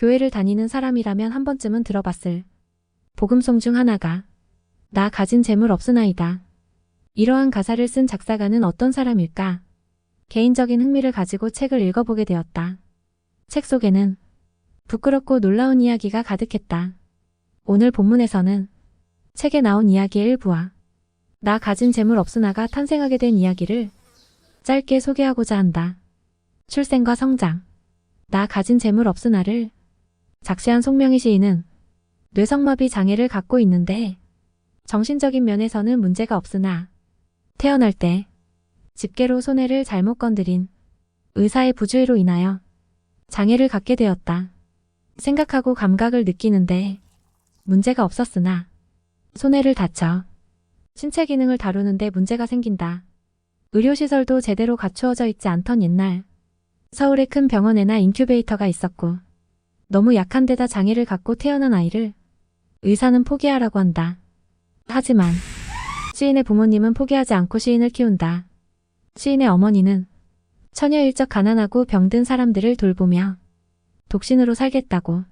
교회를 다니는 사람이라면 한 번쯤은 들어봤을 복음송 중 하나가 나 가진 재물 없으나이다. 이러한 가사를 쓴 작사가는 어떤 사람일까? 개인적인 흥미를 가지고 책을 읽어보게 되었다. 책 속에는 부끄럽고 놀라운 이야기가 가득했다. 오늘 본문에서는 책에 나온 이야기의 일부와 나 가진 재물 없으나가 탄생하게 된 이야기를 짧게 소개하고자 한다. 출생과 성장, 나 가진 재물 없으나를 작시한 송명희 시인은 뇌성마비 장애를 갖고 있는데 정신적인 면에서는 문제가 없으나 태어날 때 집게로 손해를 잘못 건드린 의사의 부주의로 인하여 장애를 갖게 되었다. 생각하고 감각을 느끼는데 문제가 없었으나 손해를 다쳐 신체 기능을 다루는데 문제가 생긴다. 의료시설도 제대로 갖추어져 있지 않던 옛날 서울의 큰 병원에나 인큐베이터가 있었고 너무 약한 데다 장애를 갖고 태어난 아이를 의사는 포기하라고 한다. 하지만 시인의 부모님은 포기하지 않고 시인을 키운다. 시인의 어머니는 처녀일적 가난하고 병든 사람들을 돌보며 독신으로 살겠다고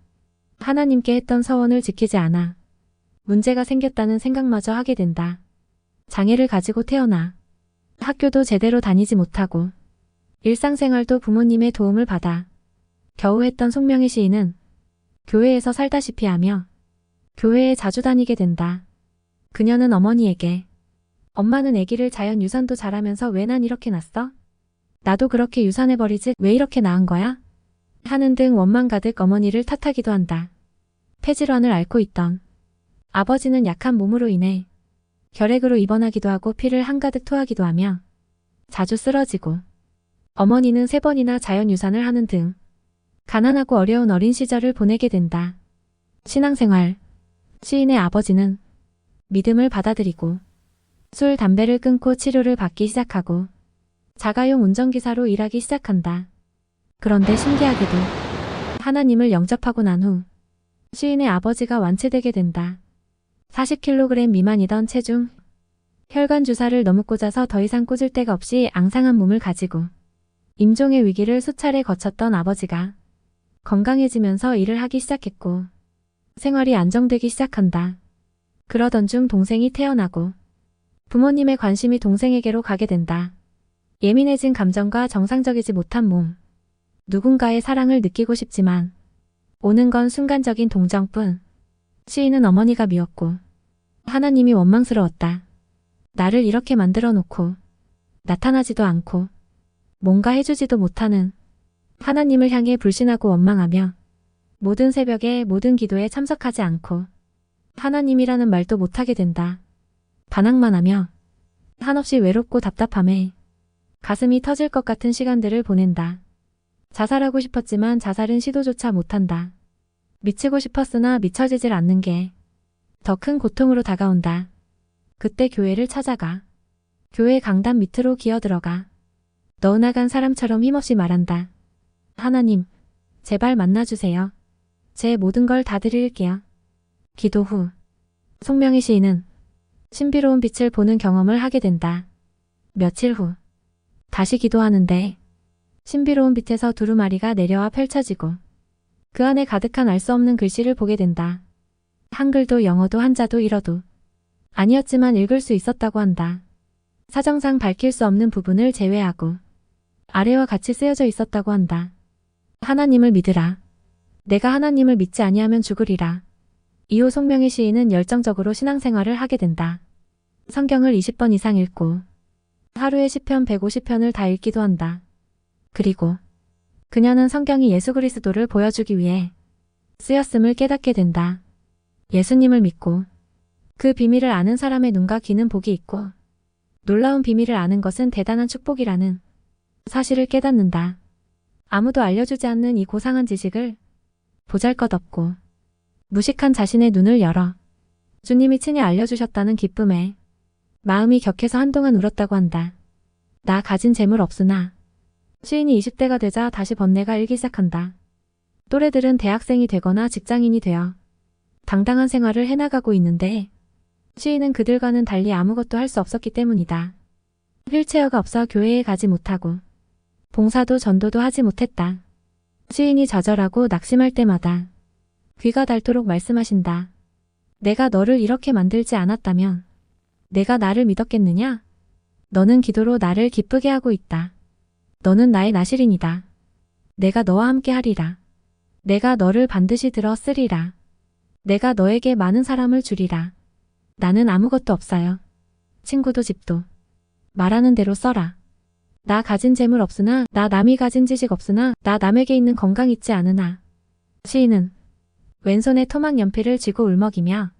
하나님께 했던 서원을 지키지 않아 문제가 생겼다는 생각마저 하게 된다. 장애를 가지고 태어나 학교도 제대로 다니지 못하고 일상생활도 부모님의 도움을 받아 겨우 했던 송명희 시인은 교회에서 살다시피 하며 교회에 자주 다니게 된다. 그녀는 어머니에게 엄마는 아기를 자연유산도 잘하면서 왜 난 이렇게 낳았어? 나도 그렇게 유산해버리지 왜 이렇게 낳은 거야? 하는 등 원망 가득 어머니를 탓하기도 한다. 폐질환을 앓고 있던 아버지는 약한 몸으로 인해 결핵으로 입원하기도 하고 피를 한가득 토하기도 하며 자주 쓰러지고 어머니는 3번이나 자연유산을 하는 등 가난하고 어려운 어린 시절을 보내게 된다. 신앙생활, 시인의 아버지는 믿음을 받아들이고 술, 담배를 끊고 치료를 받기 시작하고 자가용 운전기사로 일하기 시작한다. 그런데 신기하게도 하나님을 영접하고 난 후 시인의 아버지가 완치되게 된다. 40kg 미만이던 체중, 혈관 주사를 너무 꽂아서 더 이상 꽂을 데가 없이 앙상한 몸을 가지고 임종의 위기를 수차례 거쳤던 아버지가 건강해지면서 일을 하기 시작했고 생활이 안정되기 시작한다. 그러던 중 동생이 태어나고 부모님의 관심이 동생에게로 가게 된다. 예민해진 감정과 정상적이지 못한 몸, 누군가의 사랑을 느끼고 싶지만 오는 건 순간적인 동정뿐. 시인은 어머니가 미웠고 하나님이 원망스러웠다. 나를 이렇게 만들어 놓고 나타나지도 않고 뭔가 해주지도 못하는 하나님을 향해 불신하고 원망하며 모든 새벽에 모든 기도에 참석하지 않고 하나님이라는 말도 못하게 된다. 반항만 하며 한없이 외롭고 답답함에 가슴이 터질 것 같은 시간들을 보낸다. 자살하고 싶었지만 자살은 시도조차 못한다. 미치고 싶었으나 미쳐지질 않는 게 더 큰 고통으로 다가온다. 그때 교회를 찾아가 교회 강단 밑으로 기어들어가 너은나간 사람처럼 힘없이 말한다. 하나님, 제발 만나주세요. 제 모든 걸 다 드릴게요. 기도 후 송명희 시인은 신비로운 빛을 보는 경험을 하게 된다. 며칠 후 다시 기도하는데 신비로운 빛에서 두루마리가 내려와 펼쳐지고 그 안에 가득한 알 수 없는 글씨를 보게 된다. 한글도 영어도 한자도 일어도 아니었지만 읽을 수 있었다고 한다. 사정상 밝힐 수 없는 부분을 제외하고 아래와 같이 쓰여져 있었다고 한다. 하나님을 믿으라. 내가 하나님을 믿지 아니하면 죽으리라. 이후 송명희 시인은 열정적으로 신앙생활을 하게 된다. 성경을 20번 이상 읽고 하루에 시편 150편을 다 읽기도 한다. 그리고 그녀는 성경이 예수 그리스도를 보여주기 위해 쓰였음을 깨닫게 된다. 예수님을 믿고 그 비밀을 아는 사람의 눈과 귀는 복이 있고 놀라운 비밀을 아는 것은 대단한 축복이라는 사실을 깨닫는다. 아무도 알려주지 않는 이 고상한 지식을 보잘것없고 무식한 자신의 눈을 열어 주님이 친히 알려주셨다는 기쁨에 마음이 격해서 한동안 울었다고 한다. 나 가진 재물 없으나 시인이 20대가 되자 다시 번뇌가 일기 시작한다. 또래들은 대학생이 되거나 직장인이 되어 당당한 생활을 해나가고 있는데 시인은 그들과는 달리 아무것도 할 수 없었기 때문이다. 휠체어가 없어 교회에 가지 못하고 봉사도 전도도 하지 못했다. 시인이 좌절하고 낙심할 때마다 귀가 닳도록 말씀하신다. 내가 너를 이렇게 만들지 않았다면 내가 나를 믿었겠느냐? 너는 기도로 나를 기쁘게 하고 있다. 너는 나의 나실인이다. 내가 너와 함께 하리라. 내가 너를 반드시 들어 쓰리라. 내가 너에게 많은 사람을 주리라. 나는 아무것도 없어요. 친구도 집도. 말하는 대로 써라. 나 가진 재물 없으나, 나 남이 가진 지식 없으나, 나 남에게 있는 건강 있지 않으나. 시인은 왼손에 토막 연필을 쥐고 울먹이며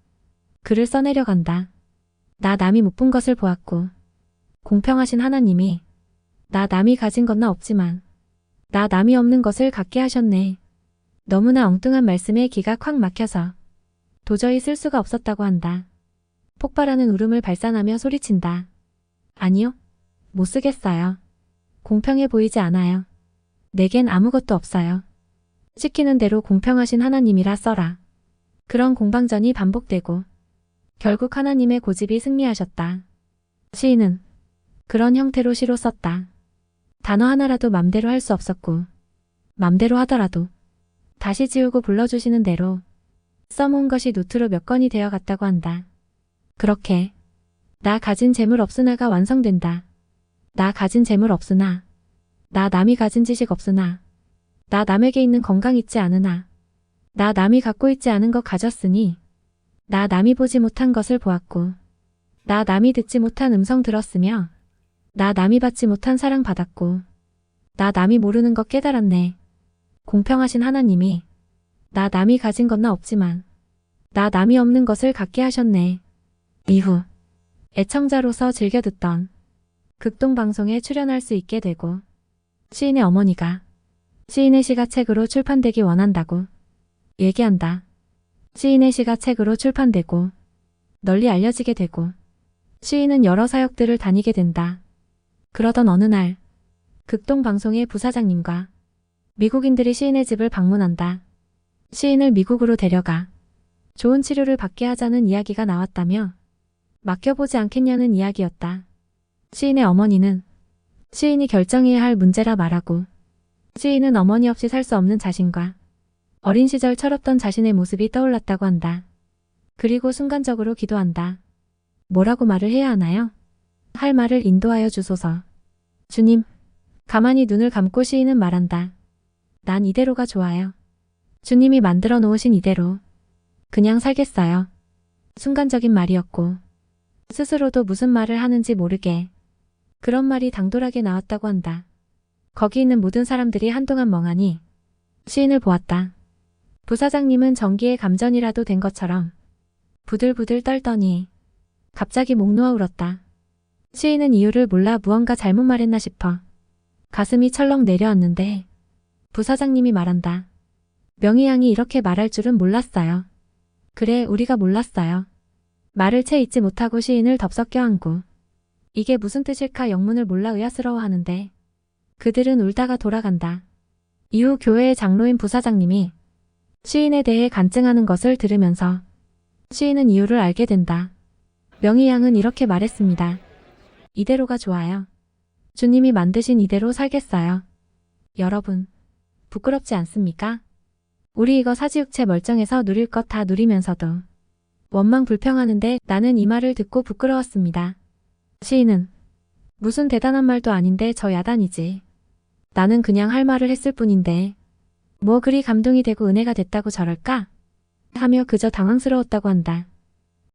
글을 써내려간다. 나 남이 못 본 것을 보았고, 공평하신 하나님이 나 남이 가진 건 나 없지만 나 남이 없는 것을 갖게 하셨네. 너무나 엉뚱한 말씀에 기가 콱 막혀서 도저히 쓸 수가 없었다고 한다. 폭발하는 울음을 발산하며 소리친다. 아니요. 못 쓰겠어요. 공평해 보이지 않아요. 내겐 아무것도 없어요. 시키는 대로 공평하신 하나님이라 써라. 그런 공방전이 반복되고 결국 하나님의 고집이 승리하셨다. 시인은 그런 형태로 시로 썼다. 단어 하나라도 맘대로 할 수 없었고 맘대로 하더라도 다시 지우고 불러주시는 대로 써모은 것이 노트로 몇 건이 되어 갔다고 한다. 그렇게 나 가진 재물 없으나가 완성된다. 나 가진 재물 없으나, 나 남이 가진 지식 없으나, 나 남에게 있는 건강 있지 않으나, 나 남이 갖고 있지 않은 것 가졌으니, 나 남이 보지 못한 것을 보았고, 나 남이 듣지 못한 음성 들었으며, 나 남이 받지 못한 사랑 받았고, 나 남이 모르는 것 깨달았네. 공평하신 하나님이 나 남이 가진 건 나 없지만 나 남이 없는 것을 갖게 하셨네. 이후 애청자로서 즐겨 듣던 극동방송에 출연할 수 있게 되고 시인의 어머니가 시인의 시가 책으로 출판되기 원한다고 얘기한다. 시인의 시가 책으로 출판되고 널리 알려지게 되고 시인은 여러 사역들을 다니게 된다. 그러던 어느 날 극동방송의 부사장님과 미국인들이 시인의 집을 방문한다. 시인을 미국으로 데려가 좋은 치료를 받게 하자는 이야기가 나왔다며 맡겨보지 않겠냐는 이야기였다. 시인의 어머니는 시인이 결정해야 할 문제라 말하고 시인은 어머니 없이 살 수 없는 자신과 어린 시절 철없던 자신의 모습이 떠올랐다고 한다. 그리고 순간적으로 기도한다. 뭐라고 말을 해야 하나요? 할 말을 인도하여 주소서. 주님, 가만히 눈을 감고 시인은 말한다. 난 이대로가 좋아요. 주님이 만들어 놓으신 이대로 그냥 살겠어요. 순간적인 말이었고 스스로도 무슨 말을 하는지 모르게 그런 말이 당돌하게 나왔다고 한다. 거기 있는 모든 사람들이 한동안 멍하니 시인을 보았다. 부사장님은 전기의 감전이라도 된 것처럼 부들부들 떨더니 갑자기 목 놓아 울었다. 시인은 이유를 몰라 무언가 잘못 말했나 싶어 가슴이 철렁 내려앉는데 부사장님이 말한다. 명희양이 이렇게 말할 줄은 몰랐어요. 그래, 우리가 몰랐어요. 말을 채 잊지 못하고 시인을 덥석 껴안고 이게 무슨 뜻일까 영문을 몰라 의아스러워하는데 그들은 울다가 돌아간다. 이후 교회의 장로인 부사장님이 시인에 대해 간증하는 것을 들으면서 시인은 이유를 알게 된다. 명희양은 이렇게 말했습니다. 이대로가 좋아요. 주님이 만드신 이대로 살겠어요. 여러분, 부끄럽지 않습니까? 우리 이거 사지육체 멀쩡해서 누릴 것 다 누리면서도 원망 불평하는데 나는 이 말을 듣고 부끄러웠습니다. 시인은 무슨 대단한 말도 아닌데 저 야단이지. 나는 그냥 할 말을 했을 뿐인데 뭐 그리 감동이 되고 은혜가 됐다고 저럴까? 하며 그저 당황스러웠다고 한다.